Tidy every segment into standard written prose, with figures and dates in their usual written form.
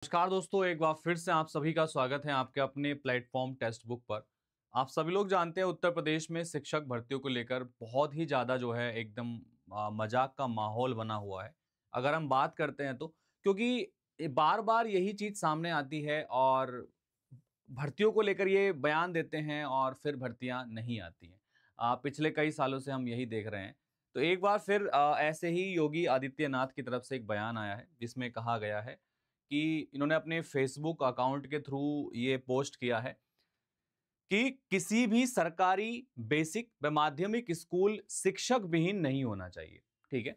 नमस्कार दोस्तों, एक बार फिर से आप सभी का स्वागत है आपके अपने प्लेटफॉर्म टेक्स्ट बुक पर। आप सभी लोग जानते हैं उत्तर प्रदेश में शिक्षक भर्तियों को लेकर बहुत ही ज़्यादा जो है एकदम मजाक का माहौल बना हुआ है। अगर हम बात करते हैं तो क्योंकि बार बार यही चीज़ सामने आती है और भर्तियों को लेकर ये बयान देते हैं और फिर भर्तियां नहीं आती हैं। पिछले कई सालों से हम यही देख रहे हैं। तो एक बार फिर ऐसे ही योगी आदित्यनाथ की तरफ से एक बयान आया है जिसमें कहा गया है कि इन्होंने अपने फेसबुक अकाउंट के थ्रू ये पोस्ट किया है कि किसी भी सरकारी बेसिक व माध्यमिक स्कूल शिक्षक विहीन नहीं होना चाहिए। ठीक है।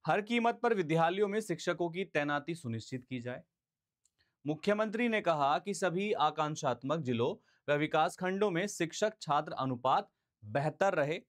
हर कीमत पर विद्यालयों में शिक्षकों की तैनाती सुनिश्चित की जाए। मुख्यमंत्री ने कहा कि सभी आकांक्षात्मक जिलों व विकास खंडों में शिक्षक छात्र अनुपात बेहतर रहे।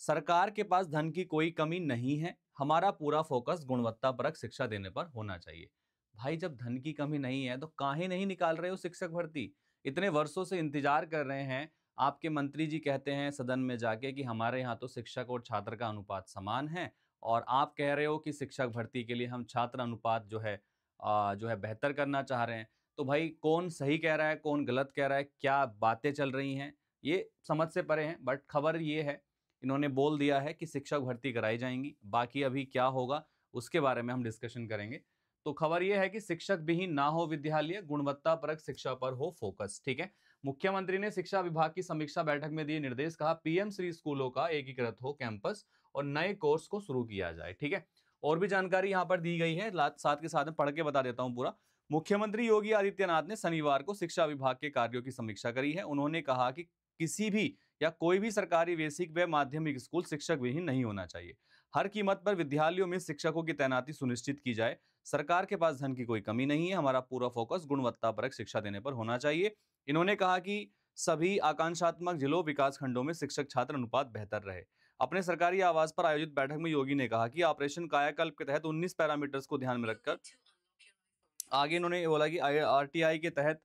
सरकार के पास धन की कोई कमी नहीं है। हमारा पूरा फोकस गुणवत्तापरक शिक्षा देने पर होना चाहिए। भाई, जब धन की कमी नहीं है तो काहे नहीं निकाल रहे हो शिक्षक भर्ती? इतने वर्षों से इंतजार कर रहे हैं। आपके मंत्री जी कहते हैं सदन में जाके कि हमारे यहाँ तो शिक्षक और छात्र का अनुपात समान है, और आप कह रहे हो कि शिक्षक भर्ती के लिए हम छात्र अनुपात जो है बेहतर करना चाह रहे हैं। तो भाई, कौन सही कह रहा है, कौन गलत कह रहा है, क्या बातें चल रही हैं, ये समझ से परे हैं। बट खबर ये है, इन्होंने बोल दिया है कि शिक्षक भर्ती कराई जाएंगी। बाकी अभी क्या होगा उसके बारे में हम डिस्कशन करेंगे। तो खबर यह है कि शिक्षक विहीन ना हो विद्यालय, गुणवत्तापरक शिक्षा पर हो फोकस। ठीक है। मुख्यमंत्री ने शिक्षा विभाग की समीक्षा बैठक में दिए निर्देश। कहा पीएम श्री स्कूलों का एकीकृत हो कैंपस और नए कोर्स को शुरू किया जाए। ठीक है। और भी जानकारी यहां पर दी गई है, साथ के साथ में पढ़ के बता देता हूं पूरा। मुख्यमंत्री योगी आदित्यनाथ ने शनिवार को शिक्षा विभाग के कार्यों की समीक्षा करी है। उन्होंने कहा कि किसी भी या कोई भी सरकारी बेसिक व माध्यमिक स्कूल शिक्षक विहीन नहीं होना चाहिए। हर कीमत पर विद्यालयों में शिक्षकों की तैनाती सुनिश्चित की जाए। सरकार के पास धन की कोई कमी नहीं है। हमारा पूरा फोकस गुणवत्तापरक शिक्षा देने पर होना चाहिए। इन्होंने कहा कि सभी आकांक्षात्मक जिलों विकास खंडों में शिक्षक छात्र अनुपात बेहतर रहे। अपने सरकारी आवास पर आयोजित बैठक में योगी ने कहा कि ऑपरेशन कायाकल्प के तहत 19 पैरामीटर्स को ध्यान में रखकर आगे इन्होंने ये बोला कि आरटीआई के तहत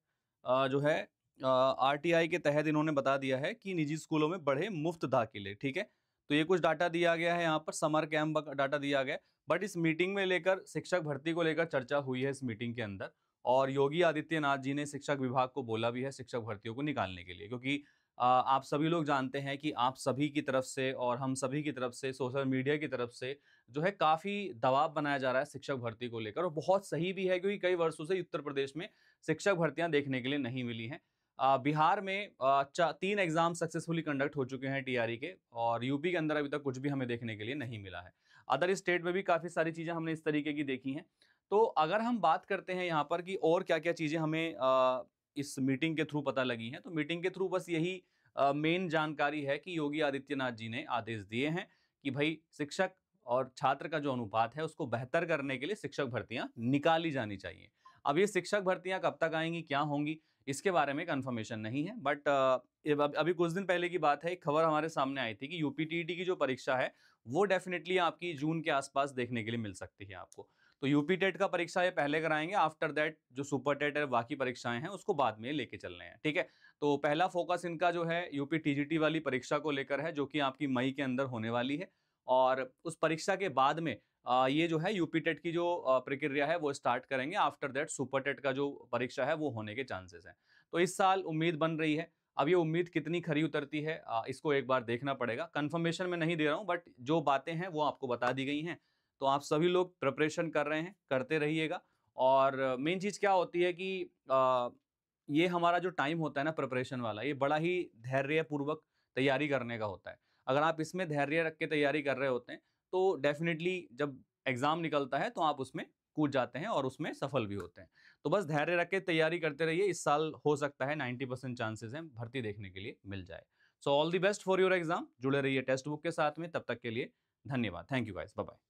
जो है आरटीआई के तहत इन्होंने बता दिया है कि निजी स्कूलों में बढ़े मुफ्त दाखिले। ठीक है। तो ये कुछ डाटा दिया गया है, यहाँ पर समर कैंप का डाटा दिया गया। बट इस मीटिंग में लेकर शिक्षक भर्ती को लेकर चर्चा हुई है इस मीटिंग के अंदर, और योगी आदित्यनाथ जी ने शिक्षक विभाग को बोला भी है शिक्षक भर्तियों को निकालने के लिए, क्योंकि आप सभी लोग जानते हैं कि आप सभी की तरफ से और हम सभी की तरफ से, सोशल मीडिया की तरफ से जो है काफ़ी दबाव बनाया जा रहा है शिक्षक भर्ती को लेकर, और बहुत सही भी है क्योंकि कई वर्षों से उत्तर प्रदेश में शिक्षक भर्तियां देखने के लिए नहीं मिली हैं। बिहार में 3 एग्जाम सक्सेसफुली कंडक्ट हो चुके हैं टीआरई के, और यूपी के अंदर अभी तक कुछ भी हमें देखने के लिए नहीं मिला है। अदर स्टेट में भी काफ़ी सारी चीज़ें हमने इस तरीके की देखी हैं। तो अगर हम बात करते हैं यहाँ पर कि और क्या क्या चीज़ें हमें इस मीटिंग के थ्रू पता लगी हैं, तो मीटिंग के थ्रू बस यही मेन जानकारी है कि योगी आदित्यनाथ जी ने आदेश दिए हैं कि भाई शिक्षक और छात्र का जो अनुपात है उसको बेहतर करने के लिए शिक्षक भर्तियां निकाली जानी चाहिए। अब ये शिक्षक भर्तियां कब तक आएंगी, क्या होंगी, इसके बारे में कंफर्मेशन नहीं है। बट अभी कुछ दिन पहले की बात है, एक खबर हमारे सामने आई थी कि यूपीटीटी की जो परीक्षा है वो डेफिनेटली आपकी जून के आसपास देखने के लिए मिल सकती है आपको। तो यूपी टेट का परीक्षा ये पहले कराएंगे, आफ्टर दैट जो सुपर टेट है बाकी परीक्षाएं हैं उसको बाद में लेके चल रहे हैं। ठीक है। तो पहला फोकस इनका जो है यूपी टीजीटी वाली परीक्षा को लेकर है, जो कि आपकी मई के अंदर होने वाली है। और उस परीक्षा के बाद में ये जो है यूपी टेट की जो प्रक्रिया है वो स्टार्ट करेंगे। आफ्टर दैट सुपर टेट का जो परीक्षा है वो होने के चांसेस हैं। तो इस साल उम्मीद बन रही है। अब ये उम्मीद कितनी खरी उतरती है इसको एक बार देखना पड़ेगा। कंफर्मेशन में नहीं दे रहा हूं, बट जो बातें हैं वो आपको बता दी गई हैं। तो आप सभी लोग प्रिपरेशन कर रहे हैं, करते रहिएगा। और मेन चीज़ क्या होती है कि ये हमारा जो टाइम होता है ना प्रिपरेशन वाला, ये बड़ा ही धैर्यपूर्वक तैयारी करने का होता है। अगर आप इसमें धैर्य रख के तैयारी कर रहे होते हैं तो डेफिनेटली जब एग्जाम निकलता है तो आप उसमें कूद जाते हैं और उसमें सफल भी होते हैं। तो बस धैर्य रख के तैयारी करते रहिए। इस साल हो सकता है 90% चांसेस हैं भर्ती देखने के लिए मिल जाए। So all the best for your exam. जुड़े रहिए टेक्स्ट बुक के साथ में। तब तक के लिए धन्यवाद। Thank you guys, bye bye.